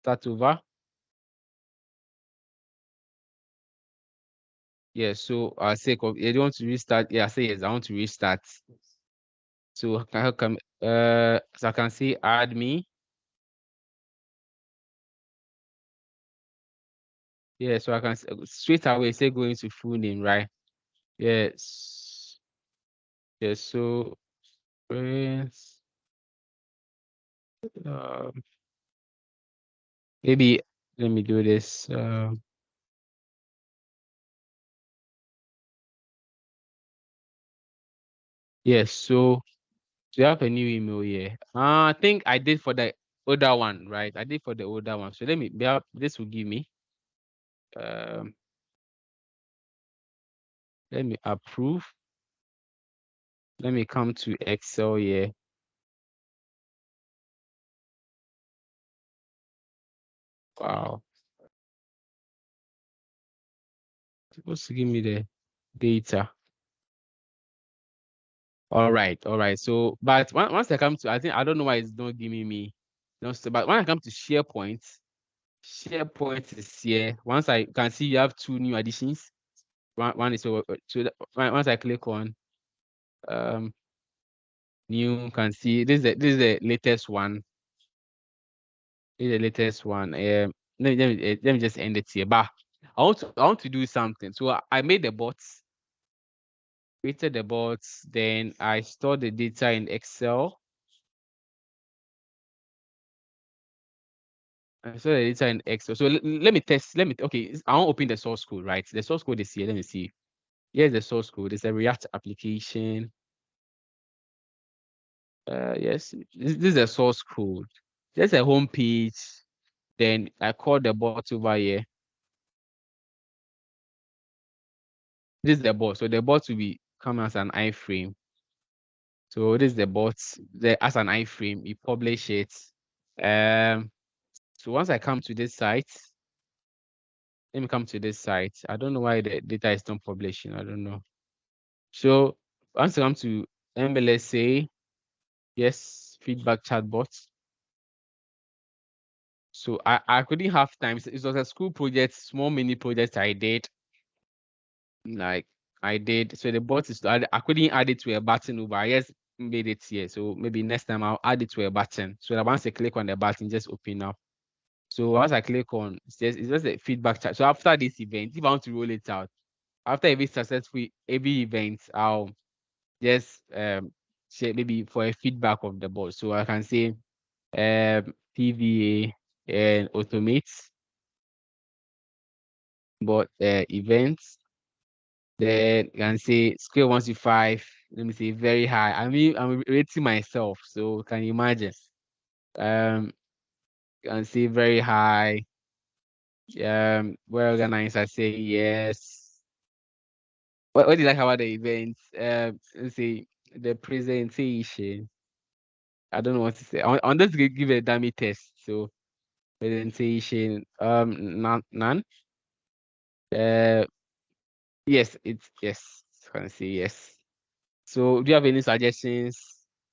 Start over. Yeah, so I say you don't want to restart. Yeah, I say yes, I want to restart. So how come so I can say add me. Yeah, so I can straight away say go into full name, right? Yes. Yes, so Prince, um, maybe let me do this. Yes, so we have a new email here. I think I did for the older one, right? I did for the older one. So this will give me um let me approve. Let me come to Excel here. Wow. Supposed to give me the data. All right, all right. So, but once I come to, I think I don't know why it's not giving me. No, so, but when I come to SharePoint, SharePoint is here. Once I can see you have two new additions. One is once I click on new, can see this is the latest one. This is the latest one. Let me just end it here. But I want to do something. So I made the bots, created the bots, then I store the data in Excel. I saw the data in Excel. So let me test. Okay. I want to open the source code, right? The source code is here. Let me see. Here's the source code. It's a React application. Yes, this is the source code. There's a home page. Then I call the bot over here. This is the bot. So the bot will be come as an iframe. So this is the bot. As an iframe, you publish it. Um, so once I come to this site, let me come to this site. I don't know why the data is not publishing. I don't know. So once I come to MLSA, yes, feedback chatbot. So I couldn't have time. It was a school project, small mini project I did. Like I did. So the bot is I couldn't add it to a button, but I just made it here. So maybe next time I'll add it to a button. So that once I click on the button, just open up. So once I click on, it's just a feedback chat. So after this event, if I want to roll it out, after every event, I'll just share maybe for a feedback of the bot. So I can say PVA and automate but events. Then you can say scale 1 to 5. Let me say very high. I mean, I'm rating myself, so can you imagine? Um, you can say very high. Well organized. I say yes. What do you like about the event? Let's say the presentation. I don't know what to say. I want to give a dummy test. So presentation. None. Uh, yes, it's yes. I can say yes. So do you have any suggestions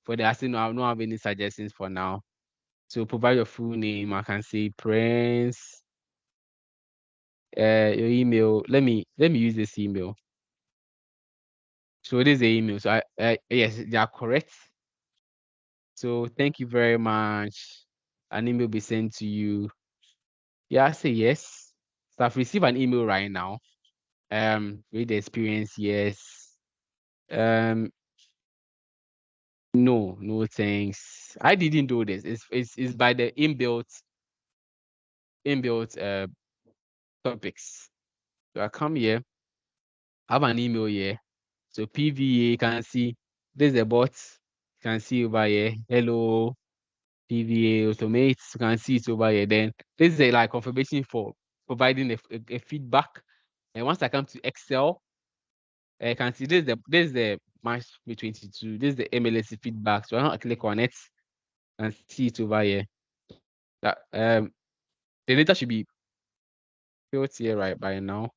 for the? I still no, I don't have any suggestions for now. So provide your full name. I can say Prince. Your email. Let me use this email. So this is the email. So yes, they are correct. So thank you very much. An email will be sent to you. Yeah, I say yes. So I've received an email right now. With the experience, yes. Um, no thanks. I didn't do this. It's by the inbuilt topics. So I come here, have an email here. So PVA, you can see this is the bot. You can see over here. Hello, PVA automate. You can see it over here. Then this is a like confirmation for providing a feedback. And once I come to Excel, I can see this is the March 2022. This is the MLS feedback. So I click on it and see it over here. That the data should be built here right by now.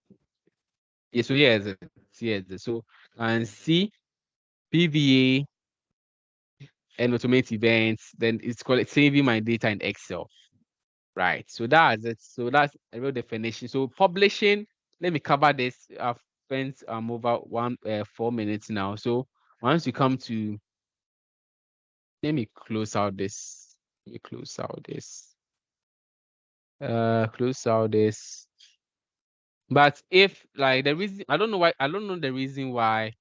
Yeah, so here's it. So and see PVA and automate events, then it's called saving my data in Excel. Right. So that's it. So that's a real definition. So publishing, let me cover this. I've spent over 4 minutes now. So once you come to let me close out this. Let me close out this. Close out this. But if like the reason I don't know the reason why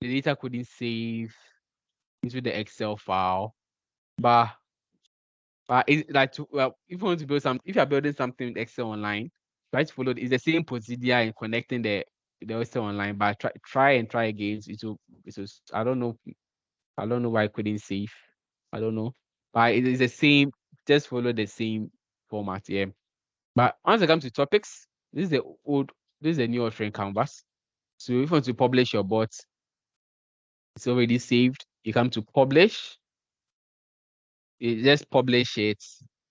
the data couldn't save into the Excel file. But it's like if you want to build if you're building something with Excel online, try to follow it's the same procedure in connecting the Excel online, but try again. It was I don't know why I couldn't save. I don't know. But it is the same, just follow the same format, yeah. But once it comes to topics, this is the new offering canvas. So if you want to publish your bot, it's already saved. You come to publish, you just publish it,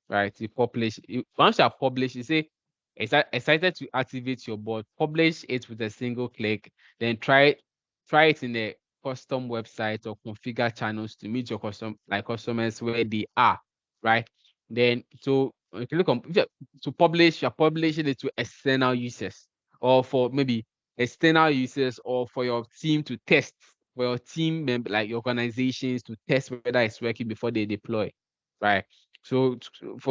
right? You publish once you have published, you say excited to activate your bot. Publish it with a single click, then try it in a custom website or configure channels to meet your customers where they are, right? Then so if you look on to publish, you're publishing it to external users or for maybe external users or for your team to test, for your team member like your organizations to test whether it's working before they deploy, right? So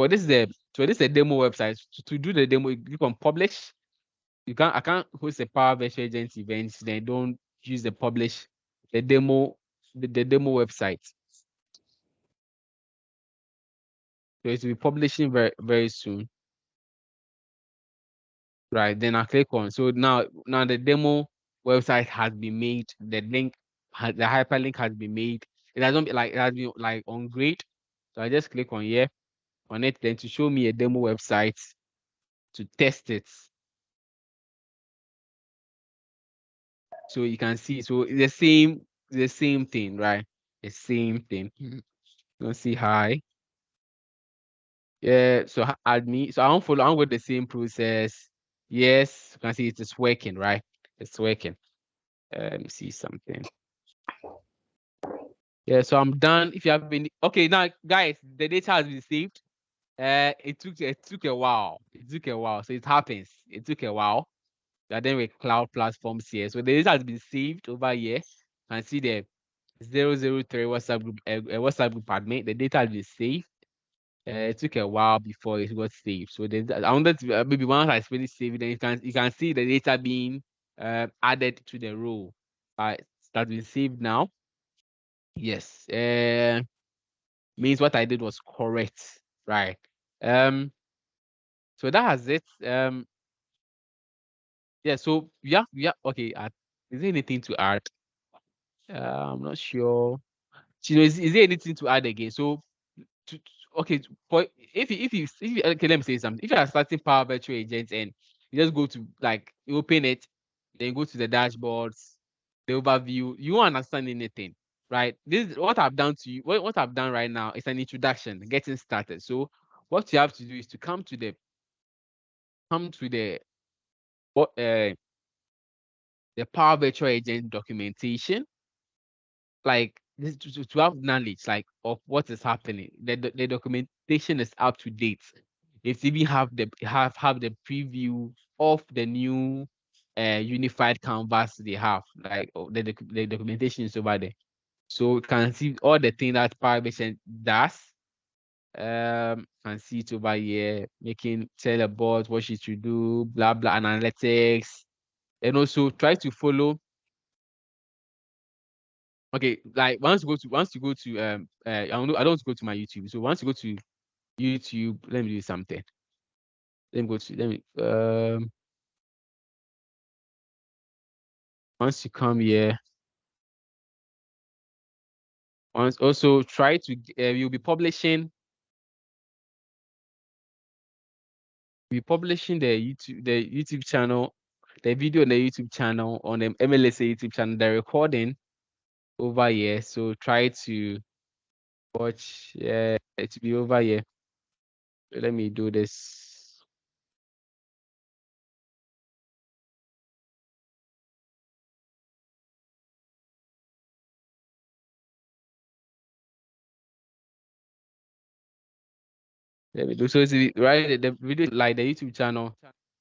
this is a demo website. To do the demo, you click on publish. I can't host a Power Virtual Agent event. Then don't use the publish the demo website. So it will be publishing very very soon, right? Then I click on. So now the demo website has been made. The hyperlink has been made. It has been like on grade. So I just click on here on it then to show me a demo website to test it. So you can see, so it's the same thing, right? the same thing. Don't see hi. Yeah, so add me. So I don't follow. I don't go the same process. Yes, you can see it is working, right? It's working. Let me see something. Yeah, so I'm done. If you have been okay now, guys, the data has been saved. It took a while. It took a while. So it happens. It took a while. We are then with cloud platforms here. So the data has been saved over here. You can see the 003 WhatsApp group admin. The data has been saved. It took a while before it got saved. So I wanted to maybe once I finish saving, then you can see the data being added to the row. That's been saved now. Yes. Means what I did was correct, right? So that has it. Yeah. So yeah. Okay. Is there anything to add? I'm not sure. Is there anything to add again? So to, okay, for if you okay, let me say something. If you are starting Power Virtual Agent and you just go to like you open it, then go to the dashboards, the overview, you won't understand anything, right? This is what I've done to you. What I've done right now is an introduction, getting started. So what you have to do is to come to what the Power Virtual Agent documentation, like this to have knowledge like of what is happening. The documentation is up to date. It's even have the preview of the new unified canvas they have. Like the documentation is over there. So you can see all the things that Power Virtual does. Can see it over here, making tell a bot what she should do, blah blah analytics, and also try to follow. Okay, like once you go to I don't want to go to my YouTube. So once you go to YouTube, let me do something. Let me once you come here, once also try to you'll be publishing the YouTube channel, the video on the YouTube channel on the MLSA YouTube channel, the recording over here. So try to watch it to be over here. Let me do this. Let me do so. Right, the video like the YouTube channel,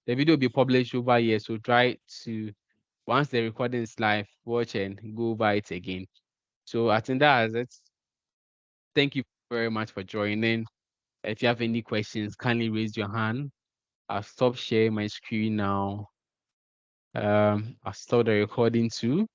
the video will be published over here. So try to once the recording is live, watch and go over it again. So I think that is it. Thank you very much for joining. If you have any questions, kindly raise your hand. I'll stop sharing my screen now. I'll stop the recording too.